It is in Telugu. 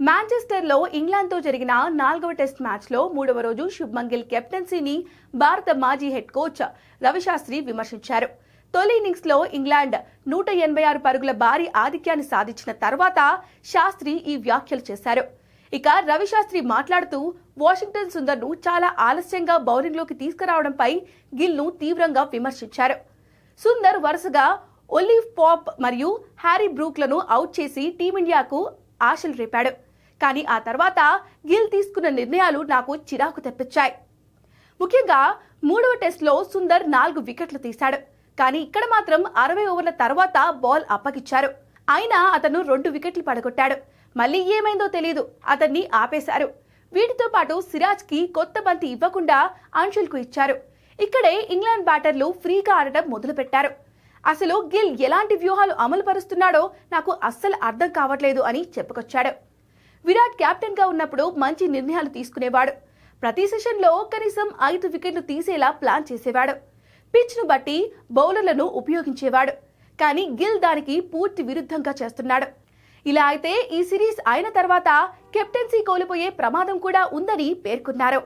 మాంచెస్టర్లో ఇంగ్లాండ్తో జరిగిన 4వ టెస్ట్ మ్యాచ్లో 3వ రోజు శుభ్మన్ గిల్ కెప్టెన్సీని భారత మాజీ హెడ్ కోచ్ రవిశాస్త్రి విమర్శించారు. తొలి ఇన్నింగ్స్లో ఇంగ్లాండ్ 186 పరుగుల భారీ ఆధిక్యాన్ని సాధించిన తర్వాత శాస్త్రి ఈ వ్యాఖ్యలు చేశారు. ఇక రవిశాస్త్రి మాట్లాడుతూ వాషింగ్టన్ సుందర్ను చాలా ఆలస్యంగా బౌలింగ్లోకి తీసుకురావడంపై గిల్ను తీవ్రంగా విమర్శించారు. సుందర్ వరుసగా ఒలివ్ పాప్ మరియు హ్యారీ బ్రూక్లను అవుట్ చేసి టీమిండియాకు ఆశలు రేపాడు. కానీ ఆ తర్వాత గిల్ తీసుకున్న నిర్ణయాలు నాకు చిరాకు తెప్పించాయి. ముఖ్యంగా 3వ టెస్ట్లో సుందర్ 4 వికెట్లు తీశాడు. కానీ ఇక్కడ మాత్రం 60 ఓవర్ల తర్వాత బాల్ అప్పగిచ్చారు. అయినా అతను 2 వికెట్లు పడగొట్టాడు. మళ్ళీ ఏమైందో తెలియదు, అతన్ని ఆపేశారు. వీటితో పాటు సిరాజ్కి కొత్త బంతి ఇవ్వకుండా అంశుల్కు ఇచ్చారు. ఇక్కడే ఇంగ్లాండ్ బ్యాటర్లు ఫ్రీగా ఆడటం మొదలుపెట్టారు. అసలు గిల్ ఎలాంటి వ్యూహాలు అమలు పరుస్తున్నాడో నాకు అస్సలు అర్థం కావట్లేదు అని చెప్పుకొచ్చాడు. విరాట్ కెప్టెన్ గా ఉన్నప్పుడు మంచి నిర్ణయాలు తీసుకునేవాడు. ప్రతి సెషన్లో కనీసం 5 వికెట్లు తీసేలా ప్లాన్ చేసేవాడు. పిచ్ ను బట్టి బౌలర్లను ఉపయోగించేవాడు. కానీ గిల్ దానికి పూర్తి విరుద్ధంగా చేస్తున్నాడు. ఇలా అయితే ఈ సిరీస్ అయిన తర్వాత కెప్టెన్సీ కోల్పోయే ప్రమాదం కూడా ఉందని పేర్కొన్నారు.